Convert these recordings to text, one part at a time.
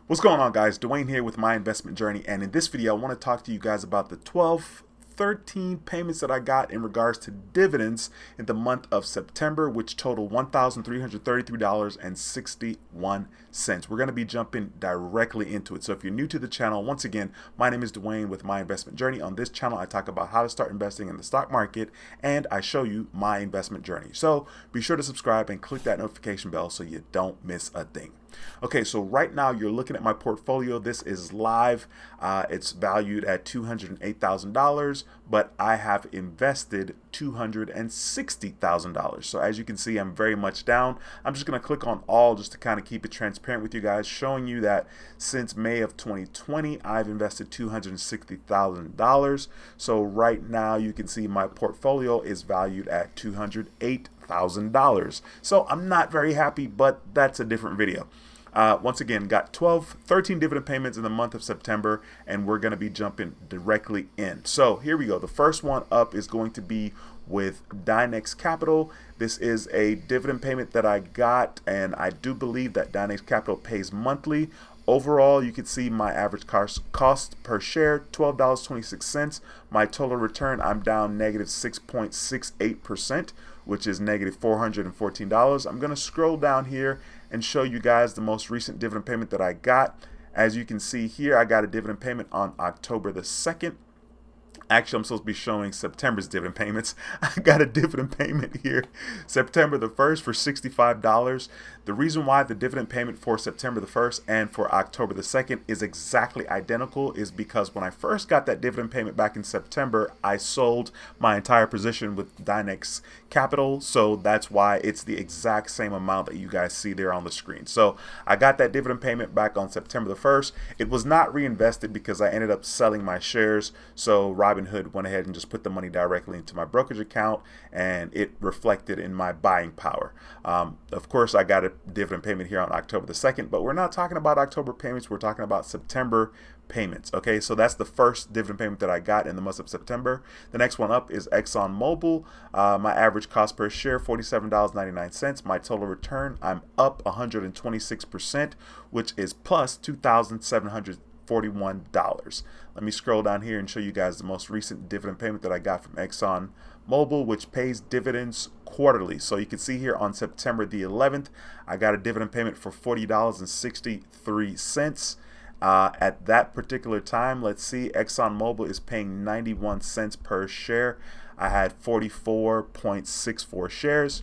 What's going on, guys? Dwayne here with My Investment Journey, and in this video I want to talk to you guys about the 13 payments that I got in regards to dividends in the month of September, which total $1,333.61. We're going to be jumping directly into it. So if you're new to the channel, once again, my name is Dwayne with My Investment Journey. On this channel, I talk about how to start investing in the stock market, and I show you my investment journey. So be sure to subscribe and click that notification bell so you don't miss a thing. Okay, so right now you're looking at my portfolio. This is live. It's valued at $208,000, but I have invested $260,000. So as you can see, I'm very much down. I'm just going to click on all just to kind of keep it transparent with you guys, showing you that since May of 2020, I've invested $260,000. So right now you can see my portfolio is valued at $208,000. So I'm not very happy, but that's a different video. Once again, got 13 dividend payments in the month of September, and we're going to be jumping directly in. So here we go. The first one up is going to be with Dynex Capital. This is a dividend payment that I got, and I do believe that Dynex Capital pays monthly. Overall, you can see my average cost per share, $12.26. My total return, I'm down negative 6.68%, which is negative $414. I'm going to scroll down here and show you guys the most recent dividend payment that I got. As you can see here, I got a dividend payment on October the 2nd. Actually, I'm supposed to be showing September's dividend payments. I got a dividend payment here, September the 1st for $65. The reason why the dividend payment for September the 1st and for October the 2nd is exactly identical is because when I first got that dividend payment back in September, I sold my entire position with Dynex Capital. So that's why it's the exact same amount that you guys see there on the screen. So I got that dividend payment back on September the 1st. It was not reinvested because I ended up selling my shares. So Robinhood went ahead and just put the money directly into my brokerage account, and it reflected in my buying power. Of course, I got a dividend payment here on October the 2nd, but we're not talking about October payments. We're talking about September payments. Okay, so that's the first dividend payment that I got in the month of September. The next one up is ExxonMobil. My average cost per share, $47.99. My total return, I'm up 126%, which is plus $2,741. Let me scroll down here and show you guys the most recent dividend payment that I got from ExxonMobil, which pays dividends quarterly. So you can see here on September the 11th, I got a dividend payment for $40.63. At that particular time, let's see, ExxonMobil is paying 91 cents per share. I had 44.64 shares.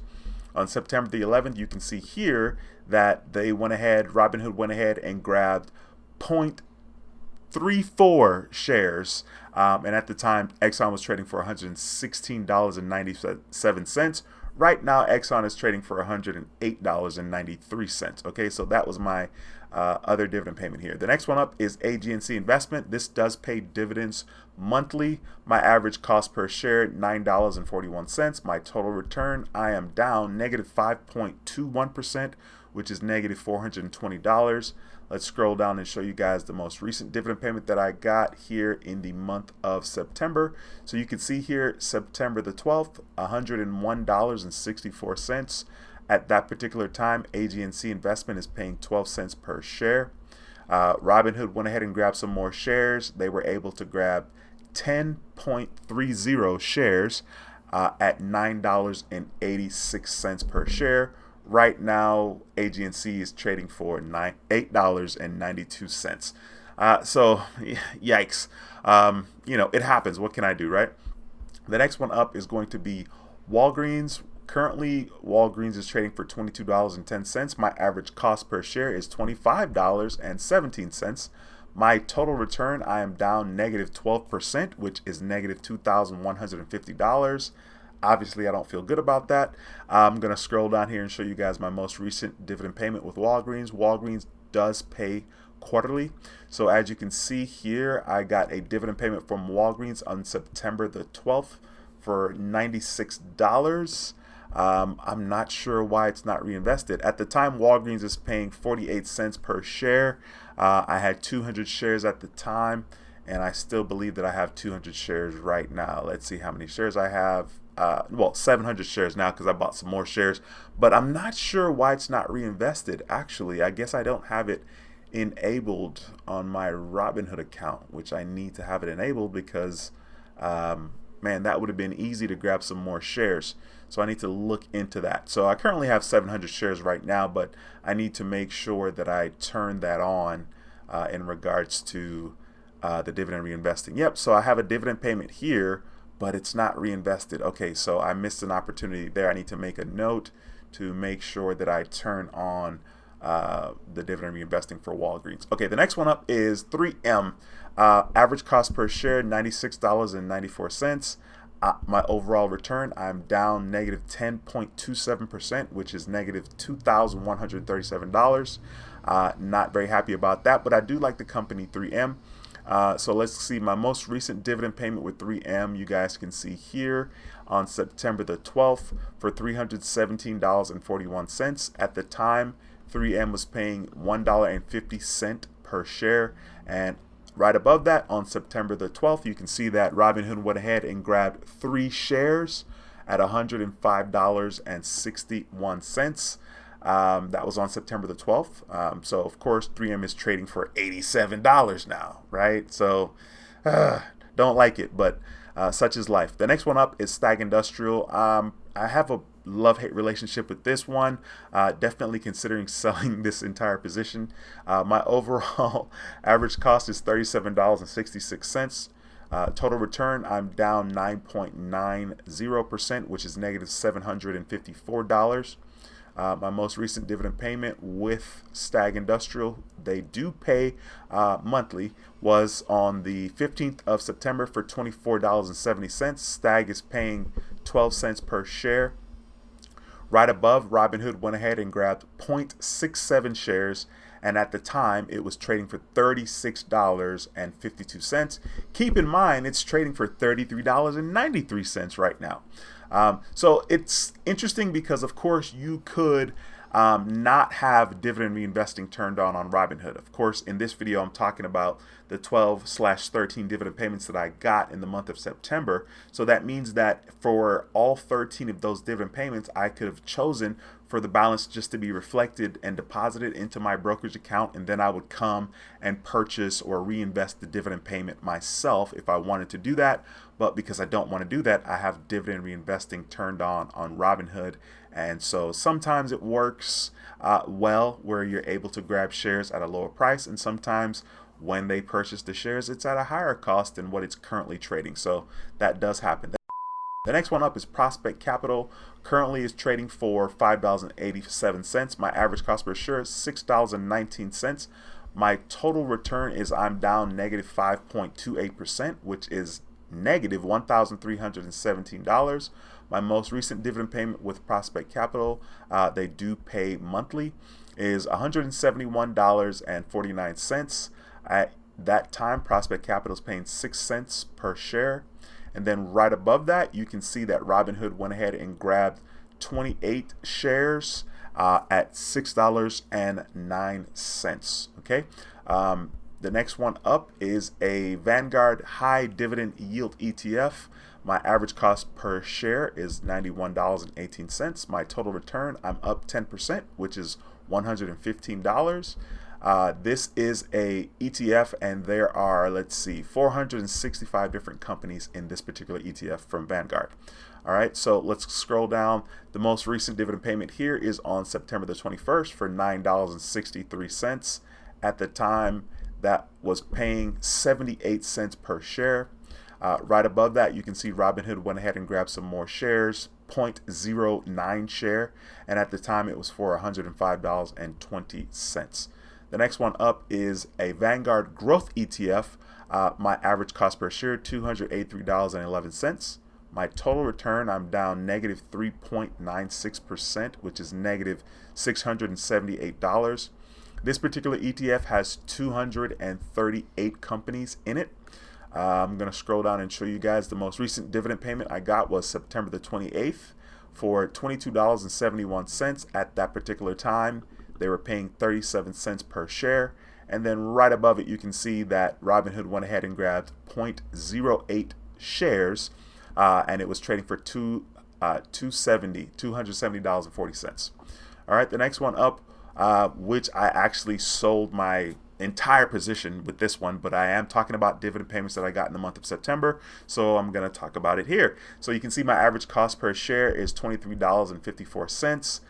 On September the 11th, you can see here that Robinhood went ahead and grabbed 0.34 shares. And at the time, Exxon was trading for $116.97. Right now, Exxon is trading for $108.93. Okay, so that was my other dividend payment here. The next one up is AG&C Investment. This does pay dividends monthly. My average cost per share, $9.41. My total return, I am down negative 5.21%, which is negative $420. Let's scroll down and show you guys the most recent dividend payment that I got here in the month of September. So you can see here, September the 12th, $101.64. At that particular time, AG&C Investment is paying 12 cents per share. Robinhood went ahead and grabbed some more shares. They were able to grab 10.30 shares at $9.86 per share. Right now, AG&C is trading for $8.92. So, yikes. It happens. What can I do, right? The next one up is going to be Walgreens. Currently, Walgreens is trading for $22.10. My average cost per share is $25.17. My total return, I am down negative 12%, which is negative $2,150. Obviously, I don't feel good about that. I'm going to scroll down here and show you guys my most recent dividend payment with Walgreens. Walgreens does pay quarterly. So as you can see here, I got a dividend payment from Walgreens on September the 12th for $96. I'm not sure why it's not reinvested. At the time, Walgreens is paying 48 cents per share. I had 200 shares at the time, and I still believe that I have 200 shares right now. Let's see how many shares I have. 700 shares now because I bought some more shares, but I'm not sure why it's not reinvested. Actually, I guess I don't have it enabled on my Robinhood account, which I need to have it enabled because man, that would have been easy to grab some more shares. So I need to look into that. So I currently have 700 shares right now, but I need to make sure that I turn that on in regards to the dividend reinvesting. Yep, so I have a dividend payment here, but it's not reinvested. Okay, so I missed an opportunity there. I need to make a note to make sure that I turn on the dividend reinvesting for Walgreens. Okay, the next one up is 3M. Average cost per share, $96.94. My overall return, I'm down negative 10.27%, which is negative $2,137. Not very happy about that, but I do like the company 3M. So let's see my most recent dividend payment with 3M. You guys can see here on September the 12th for $317.41. At the time, 3M was paying $1.50 per share, and right above that on September the 12th, you can see that Robinhood went ahead and grabbed 3 shares at $105.61. That was on September the 12th. So of course 3M is trading for $87 now, right? So don't like it, but such is life. The next one up is Stag Industrial. I have a love-hate relationship with this one. Definitely considering selling this entire position. My overall average cost is $37.66. Total return, I'm down 9.90%, which is negative $754. My most recent dividend payment with Stag Industrial, they do pay monthly, was on the 15th of September for $24.70. Stag is paying 12 cents per share. Right above, Robinhood went ahead and grabbed 0.67 shares, and at the time it was trading for $36.52. Keep in mind it's trading for $33.93 right now. So it's interesting because of course you could not have dividend reinvesting turned on Robinhood. Of course, in this video I'm talking about the 12/13 dividend payments that I got in the month of September. So that means that for all 13 of those dividend payments, I could have chosen for the balance just to be reflected and deposited into my brokerage account, and then I would come and purchase or reinvest the dividend payment myself if I wanted to do that. But because I don't want to do that, I have dividend reinvesting turned on Robinhood. And so sometimes it works well where you're able to grab shares at a lower price, and sometimes when they purchase the shares, it's at a higher cost than what it's currently trading. So that does happen. The next one up is Prospect Capital. Currently is trading for $5.87. My average cost per share is $6.19. My total return is I'm down negative 5.28%, which is negative $1,317. My most recent dividend payment with Prospect Capital, they do pay monthly, is $171.49. At that time, Prospect Capital is paying 6 cents per share. And then right above that, you can see that Robinhood went ahead and grabbed 28 shares at $6.09. Okay. The next one up is a Vanguard High Dividend Yield ETF. My average cost per share is $91.18. My total return, I'm up 10%, which is $115. This is a ETF, and there are, let's see, 465 different companies in this particular ETF from Vanguard. All right, so let's scroll down. The most recent dividend payment here is on September the 21st for $9.63. At the time, that was paying 78 cents per share. Right above that, you can see Robinhood went ahead and grabbed some more shares, 0.09 share, and at the time it was for $105.20. The next one up is a Vanguard Growth ETF. My average cost per share, $283.11. My total return, I'm down negative 3.96%, which is negative $678. This particular ETF has 238 companies in it. I'm going to scroll down and show you guys the most recent dividend payment I got was September the 28th for $22.71. At that particular time, they were paying 37 cents per share. And then right above it, you can see that Robinhood went ahead and grabbed 0.08 shares, and it was trading for $270.40. All right, the next one up, which I actually sold my entire position with this one, but I am talking about dividend payments that I got in the month of September, so I'm going to talk about it here. So you can see my average cost per share is $23.54.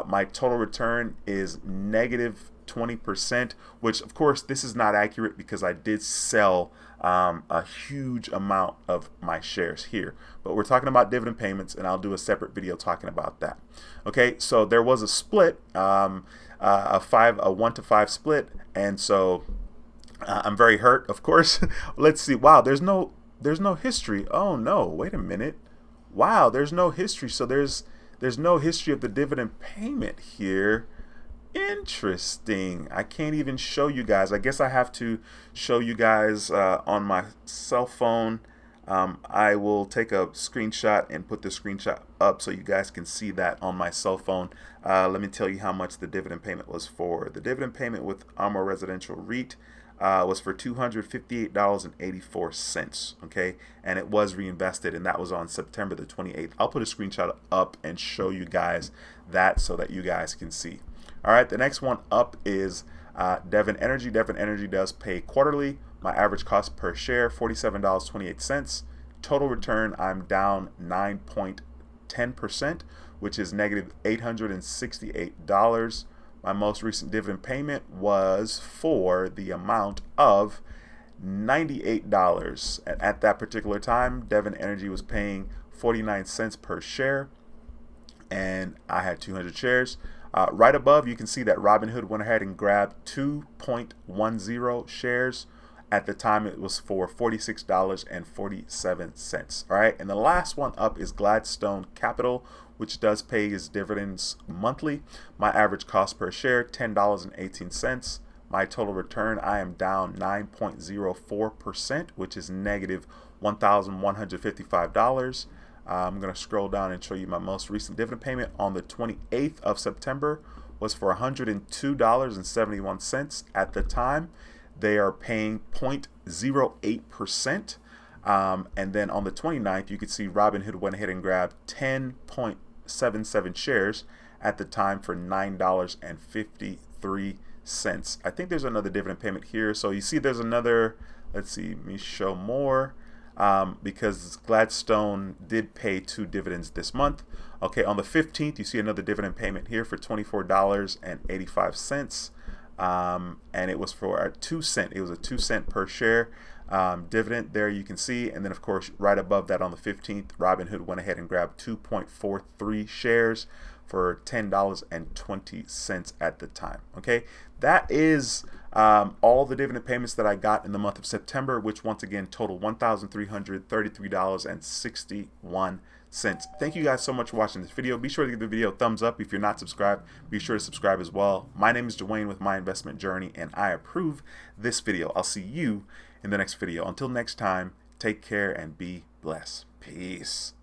My total return is negative 20%, which of course this is not accurate because I did sell a huge amount of my shares here, but we're talking about dividend payments, and I'll do a separate video talking about that. Okay, so there was a split, a 1-to-5 split, and so I'm very hurt, of course. Let's see. Wow, there's no history. Oh no, wait a minute. Wow, there's no history. So there's no history of the dividend payment here. Interesting. I can't even show you guys. I guess I have to show you guys on my cell phone. I will take a screenshot and put the screenshot up so you guys can see that on my cell phone. Let me tell you how much the dividend payment was for. The dividend payment with Armor Residential REIT was for $258.84, okay, and it was reinvested, and that was on September the 28th. I'll put a screenshot up and show you guys that so that you guys can see. All right, the next one up is Dividend Energy. Dividend Energy does pay quarterly. My average cost per share, $47.28. Total return, I'm down 9.10%, which is negative $868. My most recent dividend payment was for the amount of $98. At that particular time, Dividend Energy was paying 49 cents per share, and I had 200 shares. Right above, you can see that Robinhood went ahead and grabbed 2.10 shares. At the time, it was for $46.47. All right, and the last one up is Gladstone Capital, which does pay its dividends monthly. My average cost per share, $10.18. My total return, I am down 9.04%, which is negative $1,155. I'm going to scroll down and show you my most recent dividend payment on the 28th of September was for $102.71. At the time, they are paying 0.08%. And then on the 29th, you can see Robinhood went ahead and grabbed 10.77 shares at the time for $9.53. I think there's another dividend payment here. So you see there's another, let's see, let me show more. Because Gladstone did pay 2 dividends this month. Okay, on the 15th, you see another dividend payment here for $24.85. And it was for a 2 cent. It was a 2 cent per share dividend there, you can see. And then, of course, right above that on the 15th, Robinhood went ahead and grabbed 2.43 shares for $10.20 at the time. Okay, that is all the dividend payments that I got in the month of September, which once again total $1,333.61. Thank you guys so much for watching this video. Be sure to give the video a thumbs up. If you're not subscribed, be sure to subscribe as well. My name is Dwayne with My Investment Journey, and I approve this video. I'll see you in the next video. Until next time, take care and be blessed. Peace.